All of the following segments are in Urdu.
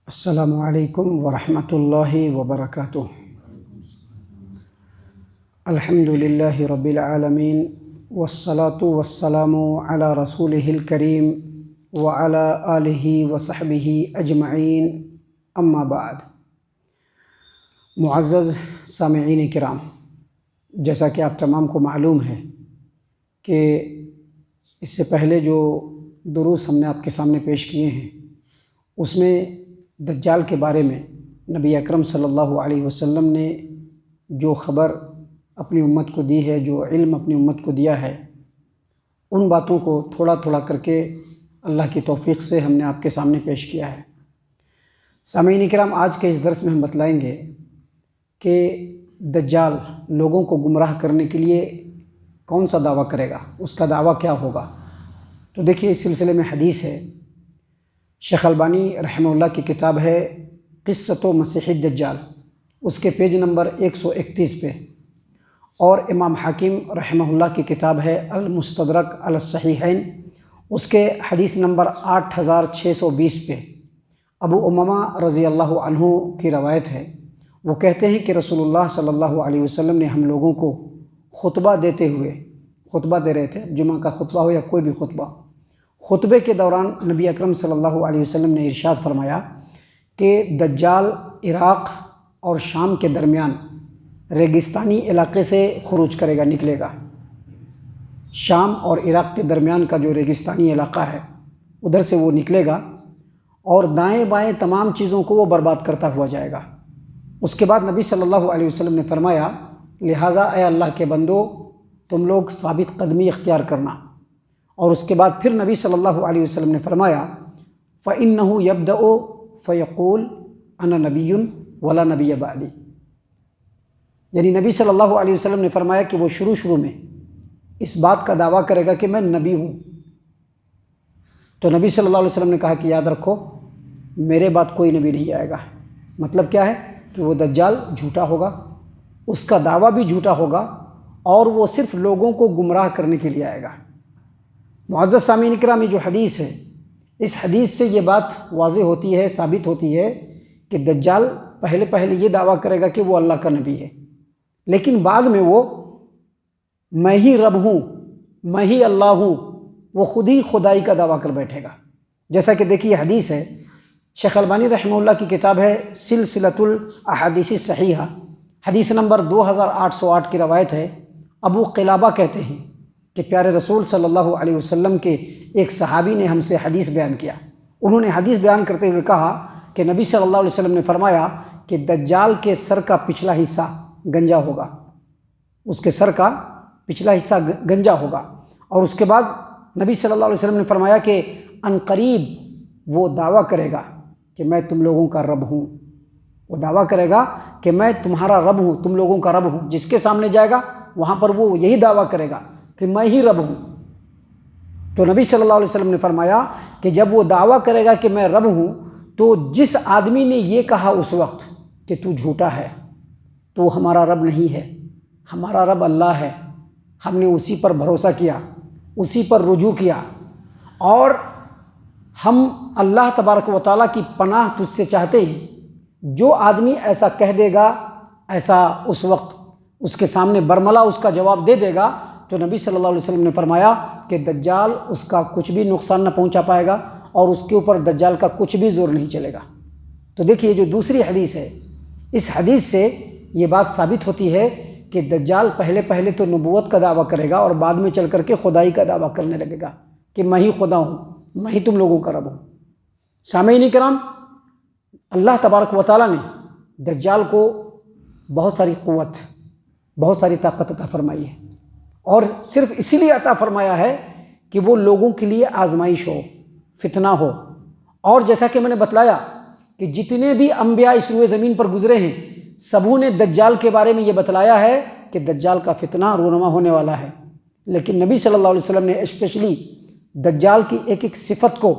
السلام علیکم ورحمۃ اللہ وبرکاتہ۔ الحمد للہ رب العالمین والصلاة والسلام علی رسولہ الکریم وعلی آلہ وصحبہ اجمعین، اما بعد۔ معزز سامعین کرام، جیسا کہ آپ تمام کو معلوم ہے کہ اس سے پہلے جو دروس ہم نے آپ کے سامنے پیش کیے ہیں اس میں دجال کے بارے میں نبی اکرم صلی اللہ علیہ وسلم نے جو خبر اپنی امت کو دی ہے، جو علم اپنی امت کو دیا ہے، ان باتوں کو تھوڑا تھوڑا کر کے اللہ کی توفیق سے ہم نے آپ کے سامنے پیش کیا ہے۔ سامعین کرام، آج کے اس درس میں ہم بتلائیں گے کہ دجال لوگوں کو گمراہ کرنے کے لیے کون سا دعویٰ کرے گا، اس کا دعویٰ کیا ہوگا۔ تو دیکھیے، اس سلسلے میں حدیث ہے، شیخ البانی رحمہ اللہ کی کتاب ہے قصۃ مسیح الدجال، اس کے پیج نمبر 131 پہ، اور امام حاکم رحمہ اللہ کی کتاب ہے المستدرک علی الصحیحین، اس کے حدیث نمبر 8620 پہ ابو امامہ رضی اللہ عنہ کی روایت ہے۔ وہ کہتے ہیں کہ رسول اللہ صلی اللہ علیہ وسلم نے ہم لوگوں کو خطبہ دیتے ہوئے، خطبہ دے رہے تھے، جمعہ کا خطبہ ہو یا کوئی بھی خطبے کے دوران نبی اکرم صلی اللہ علیہ وسلم نے ارشاد فرمایا کہ دجال عراق اور شام کے درمیان ریگستانی علاقے سے خروج کرے گا، نکلے گا۔ شام اور عراق کے درمیان کا جو ریگستانی علاقہ ہے ادھر سے وہ نکلے گا، اور دائیں بائیں تمام چیزوں کو وہ برباد کرتا ہوا جائے گا۔ اس کے بعد نبی صلی اللہ علیہ وسلم نے فرمایا، لہٰذا اے اللہ کے بندو، تم لوگ ثابت قدمی اختیار کرنا۔ اور اس کے بعد پھر نبی صلی اللہ علیہ وسلم نے فرمایا، فَإِنَّهُ يَبْدَأُ فَيَقُولُ أَنَا نَبِيٌّ وَلَا نَبِيَّ بَعْدِي، یعنی نبی صلی اللہ علیہ وسلم نے فرمایا کہ وہ شروع میں اس بات کا دعویٰ کرے گا کہ میں نبی ہوں۔ تو نبی صلی اللہ علیہ وسلم نے کہا کہ یاد رکھو، میرے بعد کوئی نبی نہیں آئے گا۔ مطلب کیا ہے کہ وہ دجال جھوٹا ہوگا، اس کا دعویٰ بھی جھوٹا ہوگا، اور وہ صرف لوگوں کو گمراہ کرنے کے لیے آئے گا۔ معزز سامعین کرام، یہ جو حدیث ہے، اس حدیث سے یہ بات واضح ہوتی ہے، ثابت ہوتی ہے کہ دجال پہلے یہ دعویٰ کرے گا کہ وہ اللہ کا نبی ہے، لیکن بعد میں وہ میں ہی رب ہوں، میں ہی اللہ ہوں، وہ خود ہی خدائی کا دعویٰ کر بیٹھے گا۔ جیسا کہ دیکھیے حدیث ہے، شیخ البانی رحمہ اللہ کی کتاب ہے سلسلۃ الاحادیث الصحیحہ، حدیث نمبر 2808 کی روایت ہے۔ ابو قلابہ کہتے ہیں کہ پیارے رسول صلی اللہ علیہ وسلم کے ایک صحابی نے ہم سے حدیث بیان کیا۔ انہوں نے حدیث بیان کرتے ہوئے کہا کہ نبی صلی اللہ علیہ وسلم نے فرمایا کہ دجال کے سر کا پچھلا حصہ گنجا ہوگا، اس کے سر کا پچھلا حصہ گنجا ہوگا، اور اس کے بعد نبی صلی اللہ علیہ وسلم نے فرمایا کہ عنقریب وہ دعویٰ کرے گا کہ میں تم لوگوں کا رب ہوں، وہ دعویٰ کرے گا کہ میں تمہارا رب ہوں، تم لوگوں کا رب ہوں۔ جس کے سامنے جائے گا وہاں پر وہ یہی دعویٰ کرے گا کہ میں ہی رب ہوں۔ تو نبی صلی اللہ علیہ وسلم نے فرمایا کہ جب وہ دعویٰ کرے گا کہ میں رب ہوں، تو جس آدمی نے یہ کہا اس وقت کہ تو جھوٹا ہے، تو ہمارا رب نہیں ہے، ہمارا رب اللہ ہے، ہم نے اسی پر بھروسہ کیا، اسی پر رجوع کیا، اور ہم اللہ تبارک و تعالیٰ کی پناہ تجھ سے چاہتے ہیں۔ جو آدمی ایسا کہہ دے گا، ایسا اس وقت اس کے سامنے برملا اس کا جواب دے دے گا، تو نبی صلی اللہ علیہ وسلم نے فرمایا کہ دجال اس کا کچھ بھی نقصان نہ پہنچا پائے گا، اور اس کے اوپر دجال کا کچھ بھی زور نہیں چلے گا۔ تو دیکھیے، جو دوسری حدیث ہے، اس حدیث سے یہ بات ثابت ہوتی ہے کہ دجال پہلے تو نبوت کا دعویٰ کرے گا، اور بعد میں چل کر کے خدائی کا دعویٰ کرنے لگے گا کہ میں ہی خدا ہوں، میں ہی تم لوگوں کا رب ہوں۔ سامعین کرام، اللہ تبارک و تعالیٰ نے دجال کو بہت ساری قوت، بہت ساری طاقت عطا فرمائی ہے، اور صرف اسی لیے عطا فرمایا ہے کہ وہ لوگوں کے لیے آزمائش ہو، فتنہ ہو۔ اور جیسا کہ میں نے بتلایا کہ جتنے بھی انبیاء اس روئے زمین پر گزرے ہیں، سبوں نے دجال کے بارے میں یہ بتلایا ہے کہ دجال کا فتنہ رونما ہونے والا ہے، لیکن نبی صلی اللہ علیہ وسلم نے اسپیشلی دجال کی ایک ایک صفت کو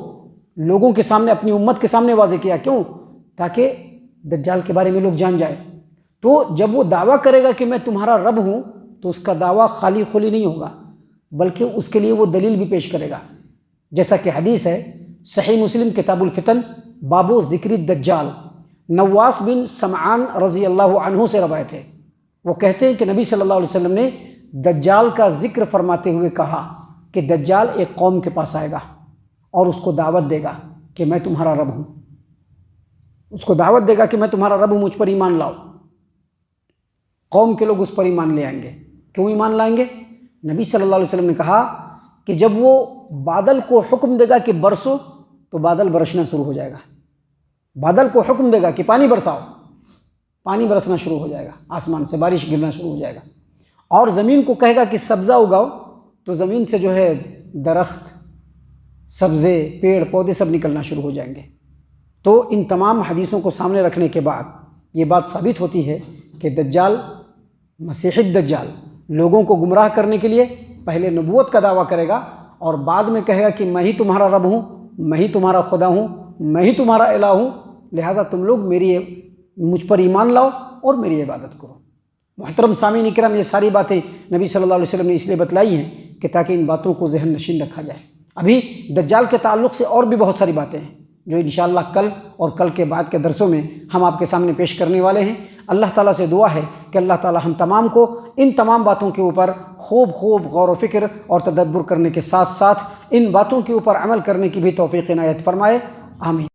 لوگوں کے سامنے، اپنی امت کے سامنے واضح کیا۔ کیوں؟ تاکہ دجال کے بارے میں لوگ جان جائیں۔ تو جب وہ دعویٰ کرے گا کہ میں تمہارا رب ہوں، تو اس کا دعویٰ خالی خلی نہیں ہوگا، بلکہ اس کے لیے وہ دلیل بھی پیش کرے گا، جیسا کہ حدیث ہے صحیح مسلم کتاب الفتن بابو ذکر الدجال، نواس بن سمعان رضی اللہ عنہ سے روایت ہے، وہ کہتے ہیں کہ نبی صلی اللہ علیہ وسلم نے دجال کا ذکر فرماتے ہوئے کہا کہ دجال ایک قوم کے پاس آئے گا اور اس کو دعوت دے گا کہ میں تمہارا رب ہوں، اس کو دعوت دے گا کہ میں تمہارا رب ہوں، مجھ پر ایمان لاؤ۔ قوم کے لوگ اس پر ایمان لے آئیں گے۔ کیوں ایمان لائیں گے؟ نبی صلی اللہ علیہ وسلم نے کہا کہ جب وہ بادل کو حکم دے گا کہ برسو تو بادل برسنا شروع ہو جائے گا، بادل کو حکم دے گا کہ پانی برساؤ، پانی برسنا شروع ہو جائے گا، آسمان سے بارش گرنا شروع ہو جائے گا، اور زمین کو کہے گا کہ سبزہ اگاؤ تو زمین سے جو ہے درخت، سبزے، پیڑ پودے سب نکلنا شروع ہو جائیں گے۔ تو ان تمام حدیثوں کو سامنے رکھنے کے بعد یہ بات ثابت ہوتی ہے کہ دجال، مسیح الدجال، لوگوں کو گمراہ کرنے کے لیے پہلے نبوت کا دعویٰ کرے گا اور بعد میں کہے گا کہ میں ہی تمہارا رب ہوں، میں ہی تمہارا خدا ہوں، میں ہی تمہارا الہ ہوں، لہٰذا تم لوگ مجھ پر ایمان لاؤ اور میری عبادت کرو۔ محترم سامعین اکرام، یہ ساری باتیں نبی صلی اللہ علیہ وسلم نے اس لیے بتلائی ہیں کہ تاکہ ان باتوں کو ذہن نشین رکھا جائے۔ ابھی دجال کے تعلق سے اور بھی بہت ساری باتیں ہیں جو انشاءاللہ کل اور کل کے بعد کے درسوں میں ہم آپ کے سامنے پیش کرنے والے ہیں۔ اللہ تعالیٰ سے دعا ہے کہ اللہ تعالیٰ ہم تمام کو ان تمام باتوں کے اوپر خوب غور و فکر اور تدبر کرنے کے ساتھ ساتھ ان باتوں کے اوپر عمل کرنے کی بھی توفیق عنایت فرمائے، آمین۔